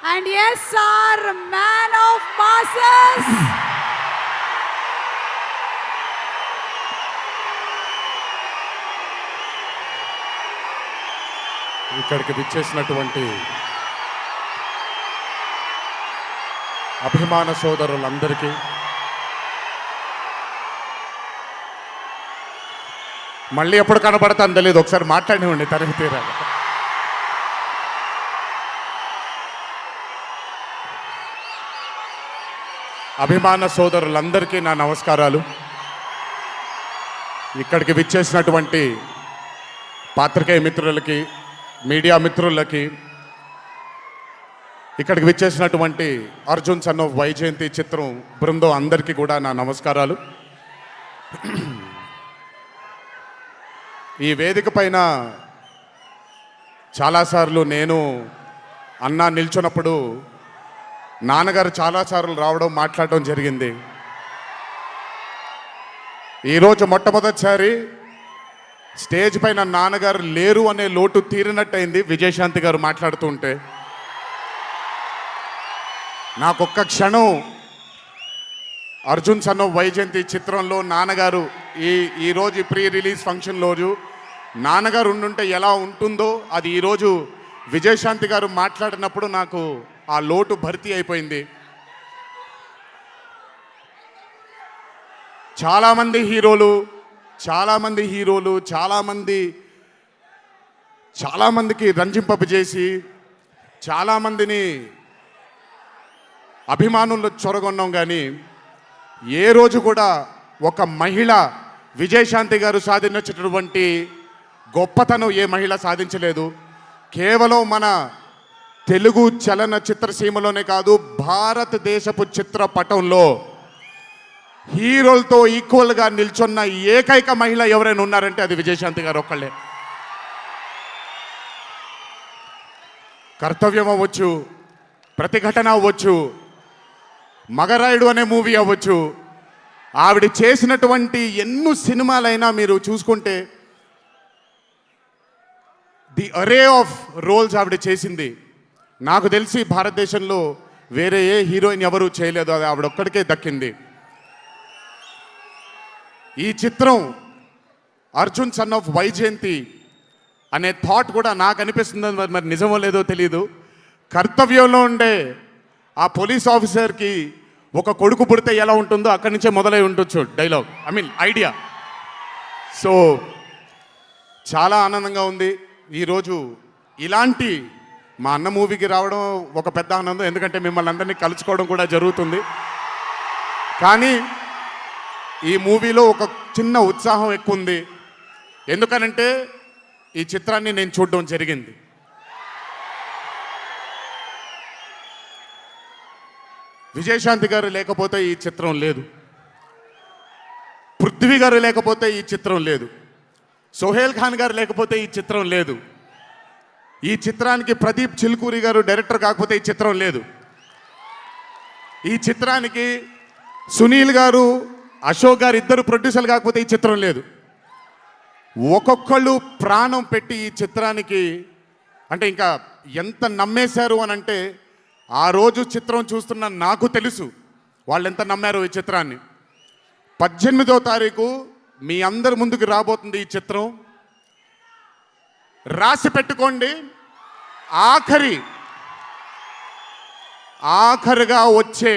And yes, our man of masses. ఇక్కడికి విచ్చేసినటువంటి అభిమాన సోదరులందరికీ మళ్ళీ ఎప్పుడు కనబడతాను తెలియదు, ఒకసారి మాట్లాడివ్వండి తనిఖీ తీరాలి. అభిమాన సోదరులందరికీ నా నమస్కారాలు. ఇక్కడికి విచ్చేసినటువంటి పాత్రికేయ మిత్రులకి, మీడియా మిత్రులకి, ఇక్కడికి విచ్చేసినటువంటి అర్జున్ సన్ ఆఫ్ వైజయంతి చిత్రం బృందం అందరికీ కూడా నా నమస్కారాలు. ఈ వేదిక పైన చాలాసార్లు నేను అన్నా నిల్చున్నప్పుడు నాన్నగారు చాలాసార్లు రావడం, మాట్లాడడం జరిగింది. ఈరోజు మొట్టమొదటిసారి స్టేజ్ పైన నాన్నగారు లేరు అనే లోటు తీరినట్టయింది విజయశాంతి గారు మాట్లాడుతుంటే. నాకొక్క క్షణం అర్జున్ సన్ ఆఫ్ వైజయంతి చిత్రంలో నాన్నగారు ఈరోజు ప్రీ రిలీజ్ ఫంక్షన్ రోజు నాన్నగారు ఉండుంటే ఎలా ఉంటుందో అది ఈరోజు విజయశాంతి గారు మాట్లాడినప్పుడు నాకు ఆ లోటు భర్తీ అయిపోయింది. చాలామంది హీరోలు చాలామందికి రంజింపజేసి చాలామందిని అభిమానుల్లో చొరగొన్నాం, కానీ ఏ రోజు కూడా ఒక మహిళ విజయశాంతి గారు సాధించినటువంటి గొప్పతనం ఏ మహిళ సాధించలేదు. కేవలం మన తెలుగు చలన చిత్రసీమలోనే కాదు, భారతదేశపు చిత్రపటంలో హీరోలతో ఈక్వల్గా నిల్చున్న ఏకైక మహిళ ఎవరైనా ఉన్నారంటే అది విజయశాంతి గారు ఒక్కళ్ళే. కర్తవ్యం అవ్వచ్చు, ప్రతిఘటన అవ్వచ్చు, మగరాయుడు అనే మూవీ అవ్వచ్చు, ఆవిడ చేసినటువంటి ఎన్నో సినిమాలైనా మీరు చూసుకుంటే ది అరే ఆఫ్ రోల్స్ ఆవిడ చేసింది. నాకు తెలిసి భారతదేశంలో వేరే ఏ హీరోయిన్ ఎవరూ చేయలేదు, అది ఆవిడ ఒక్కడికే దక్కింది. ఈ చిత్రం అర్జున్ సన్ ఆఫ్ వైజయంతి అనే థాట్ కూడా నాకు అనిపిస్తుంది, మరి నిజమో లేదో తెలియదు. కర్తవ్యంలో ఉండే ఆ పోలీస్ ఆఫీసర్కి ఒక కొడుకు పుడితే ఎలా ఉంటుందో అక్కడి నుంచే మొదలై ఉండొచ్చు డైలాగ్, ఐడియా. సో చాలా ఆనందంగా ఉంది ఈరోజు ఇలాంటి మా అన్న మూవీకి రావడం ఒక పెద్ద ఆనందం, ఎందుకంటే మిమ్మల్ని అందరినీ కలుసుకోవడం కూడా జరుగుతుంది. కానీ ఈ మూవీలో ఒక చిన్న ఉత్సాహం ఎక్కువ ఉంది, ఎందుకనంటే ఈ చిత్రాన్ని నేను చూడడం జరిగింది. విజయశాంతి గారు లేకపోతే ఈ చిత్రం లేదు, పృథ్వీ గారు లేకపోతే ఈ చిత్రం లేదు, సోహేల్ ఖాన్ గారు లేకపోతే ఈ చిత్రం లేదు, ఈ చిత్రానికి ప్రదీప్ చిల్కూరి గారు డైరెక్టర్ కాకపోతే ఈ చిత్రం లేదు, ఈ చిత్రానికి సునీల్ గారు, అశోక్ గారు ఇద్దరు ప్రొడ్యూసర్లు కాకపోతే ఈ చిత్రం లేదు. ఒక్కొక్కళ్ళు ప్రాణం పెట్టి ఈ చిత్రానికి అంటే ఇంకా ఎంత నమ్మేశారు అని అంటే, ఆ రోజు చిత్రం చూస్తున్న నాకు తెలుసు వాళ్ళు ఎంత నమ్మారు ఈ చిత్రాన్ని. 18వ తారీఖు మీ అందరి ముందుకు రాబోతుంది ఈ చిత్రం. రాసి పెట్టుకోండి, ఆఖరిగా వచ్చే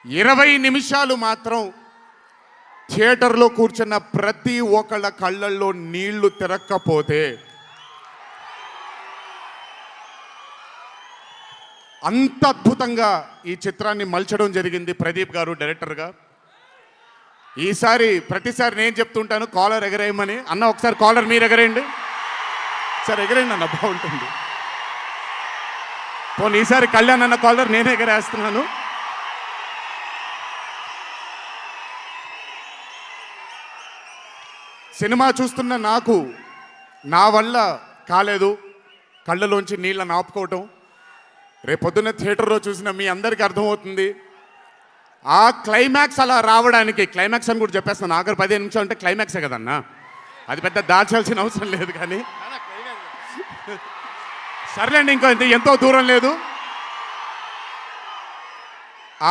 20 నిమిషాలు మాత్రం థియేటర్లో కూర్చున్న ప్రతి ఒక్కళ్ళ కళ్ళల్లో నీళ్లు తిరక్కపోతే, అంత అద్భుతంగా ఈ చిత్రాన్ని మలచడం జరిగింది ప్రదీప్ గారు డైరెక్టర్గా. ప్రతిసారి నేను చెప్తుంటాను కాలర్ ఎగరేయమని. అన్న ఒకసారి కాలర్ మీరు ఎగరేయండి సార్, ఎగరేయండి అన్న, బాగుంటుంది. పోనీ ఈసారి కళ్యాణ్ అన్న కాలర్ నేనే ఎగరేస్తున్నాను. సినిమా చూస్తున్న నాకు నా వల్ల కాలేదు కళ్ళలోంచి నీళ్ళని ఆపుకోవటం. రేపొద్దున్న థియేటర్లో చూసిన మీ అందరికీ అర్థమవుతుంది. ఆ క్లైమాక్స్ అలా రావడానికి, క్లైమాక్స్ అని కూడా చెప్పేస్తాను, ఆఖరి 15 నిమిషాలు అంటే క్లైమాక్సే కదన్నా, అది పెద్ద దాచాల్సిన అవసరం లేదు. కానీ సర్లేండి, ఇంకా ఎంతో దూరం లేదు.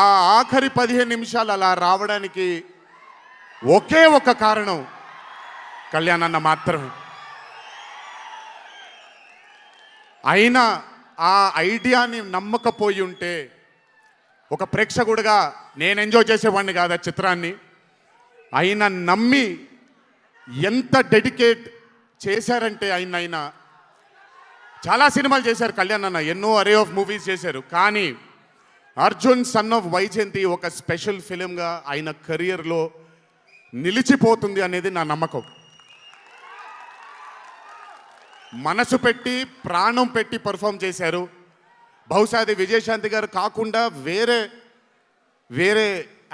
ఆ ఆఖరి 15 నిమిషాలు అలా రావడానికి ఒకే ఒక కారణం కళ్యాణ్ అన్న మాత్రమే. అయినా ఆ ఐడియాని నమ్మకపోయి ఉంటే ఒక ప్రేక్షకుడిగా నేను ఎంజాయ్ చేసేవాడిని కాదు ఆ చిత్రాన్ని. అయినా నమ్మి ఎంత డెడికేట్ చేశారంటే ఆయన చాలా సినిమాలు చేశారు కళ్యాణ్ అన్న, ఎన్నో అరే ఆఫ్ మూవీస్ చేశారు. కానీ అర్జున్ సన్ ఆఫ్ వైజయంతి ఒక స్పెషల్ ఫిలింగా ఆయన కెరియర్లో నిలిచిపోతుంది అనేది నా నమ్మకం. మనసు పెట్టి ప్రాణం పెట్టి పర్ఫామ్ చేశారు. బహుశా అది విజయశాంతి గారు కాకుండా వేరే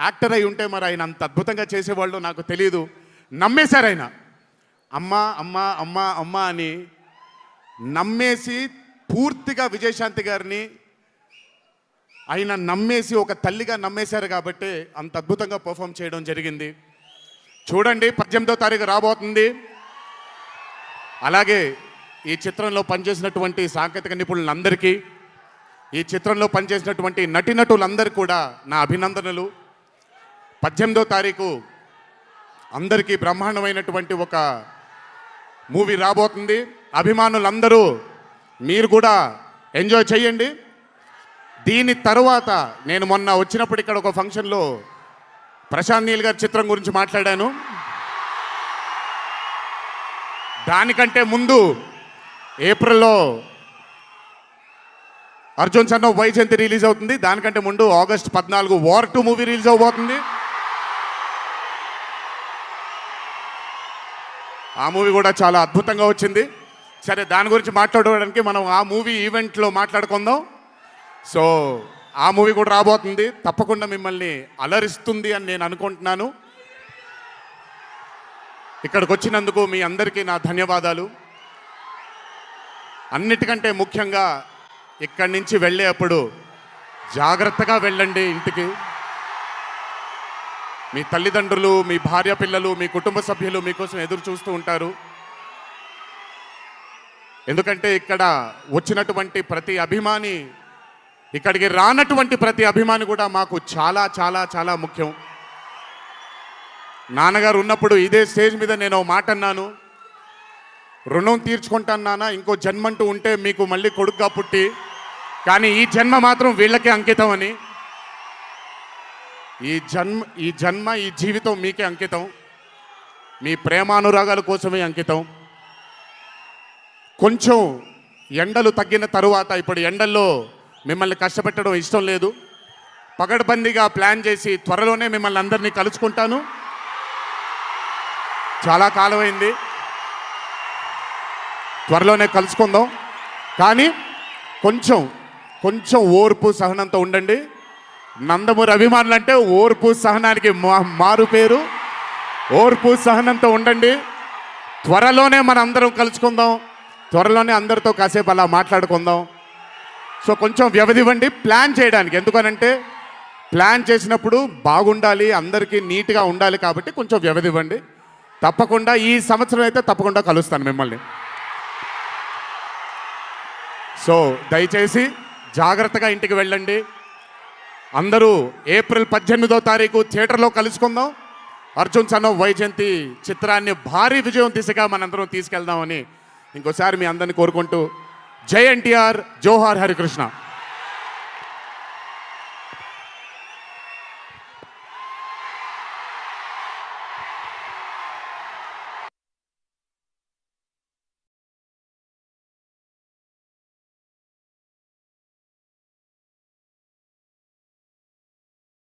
యాక్టర్ అయి ఉంటే మరి ఆయన అంత అద్భుతంగా చేసేవాళ్ళు నాకు తెలియదు. నమ్మేశారు ఆయన. అమ్మా అమ్మా అమ్మా అమ్మా అని నమ్మేసి పూర్తిగా విజయశాంతి గారిని ఆయన నమ్మేసి ఒక తల్లిగా నమ్మేశారు కాబట్టి అంత అద్భుతంగా పర్ఫామ్ చేయడం జరిగింది. చూడండి, 18వ తారీఖు రాబోతుంది. అలాగే ఈ చిత్రంలో పనిచేసినటువంటి సాంకేతిక నిపుణులందరికీ, ఈ చిత్రంలో పనిచేసినటువంటి నటీనటులందరికీ కూడా నా అభినందనలు. 18వ తారీఖు అందరికీ బ్రహ్మాండమైనటువంటి ఒక మూవీ రాబోతుంది. అభిమానులందరూ మీరు కూడా ఎంజాయ్ చేయండి. దీని తరువాత నేను మొన్న వచ్చినప్పుడు ఇక్కడ ఒక ఫంక్షన్లో ప్రశాంత్ నీల్ గారి చిత్రం గురించి మాట్లాడాను. దానికంటే ముందు ఏప్రిల్లో Arjun son of Vyjayanthi release అవుతుంది. దానికంటే ముందు ఆగస్ట్ 14 వార్ 2 మూవీ రిలీజ్ అవబోతుంది. ఆ మూవీ కూడా చాలా అద్భుతంగా వచ్చింది. సరే, దాని గురించి మాట్లాడడానికి మనం ఆ మూవీ ఈవెంట్లో మాట్లాడుకుందాం. సో ఆ మూవీ కూడా రాబోతుంది. తప్పకుండా మిమ్మల్ని అలరిస్తుంది అని నేను అనుకుంటున్నాను. ఇక్కడికి వచ్చినందుకు మీ అందరికీ నా ధన్యవాదాలు. అన్నిటికంటే ముఖ్యంగా ఇక్కడి నుంచి వెళ్ళేటప్పుడు జాగ్రత్తగా వెళ్ళండి ఇంటికి. మీ తల్లిదండ్రులు, మీ భార్య పిల్లలు, మీ కుటుంబ సభ్యులు మీకోసం ఎదురు చూస్తూ ఉంటారు. ఎందుకంటే ఇక్కడ వచ్చినటువంటి ప్రతి అభిమాని, ఇక్కడికి రానటువంటి ప్రతి అభిమాని కూడా మాకు చాలా చాలా చాలా ముఖ్యం. నాన్నగారు ఉన్నప్పుడు ఇదే స్టేజ్ మీద నేను మాట అన్నాను, రుణం తీర్చుకుంటాను నాన్న, ఇంకో జన్మంటూ ఉంటే మీకు మళ్ళీ కొడుకుగా పుట్టి, కానీ ఈ జన్మ మాత్రం వీళ్ళకే అంకితం అని. ఈ జన్మ ఈ జీవితం మీకే అంకితం, మీ ప్రేమానురాగాల కోసమే అంకితం. కొంచెం ఎండలు తగ్గిన తరువాత, ఇప్పుడు ఎండల్లో మిమ్మల్ని కష్టపెట్టడం ఇష్టం లేదు, పగడ్బందీగా ప్లాన్ చేసి త్వరలోనే మిమ్మల్ని అందరినీ కలుసుకుంటాను. చాలా కాలమైంది, త్వరలోనే కలుసుకుందాం. కానీ కొంచెం ఓర్పు సహనంతో ఉండండి. నందమూరి అభిమానులు అంటే ఓర్పు సహనానికి మారు పేరు. ఓర్పు సహనంతో ఉండండి. త్వరలోనే మన అందరం కలుసుకుందాం, త్వరలోనే అందరితో కాసేపు అలా మాట్లాడుకుందాం. సో కొంచెం వ్యవధి ఇవ్వండి ప్లాన్ చేయడానికి. ఎందుకనంటే ప్లాన్ చేసినప్పుడు బాగుండాలి, అందరికీ నీట్గా ఉండాలి, కాబట్టి కొంచెం వ్యవధి ఇవ్వండి. తప్పకుండా ఈ సంవత్సరం అయితే తప్పకుండా కలుస్తాను మిమ్మల్ని. సో దయచేసి జాగ్రత్తగా ఇంటికి వెళ్ళండి. అందరూ ఏప్రిల్ 18వ తారీఖు థియేటర్లో కలుసుకుందాం. అర్జున్ సన్ ఆఫ్ వైజయంతి చిత్రాన్ని భారీ విజయం దిశగా మనందరం తీసుకెళ్దామని ఇంకోసారి మీ అందరిని కోరుకుంటూ, జై ఎన్టీఆర్, జోహార్ హరికృష్ణ.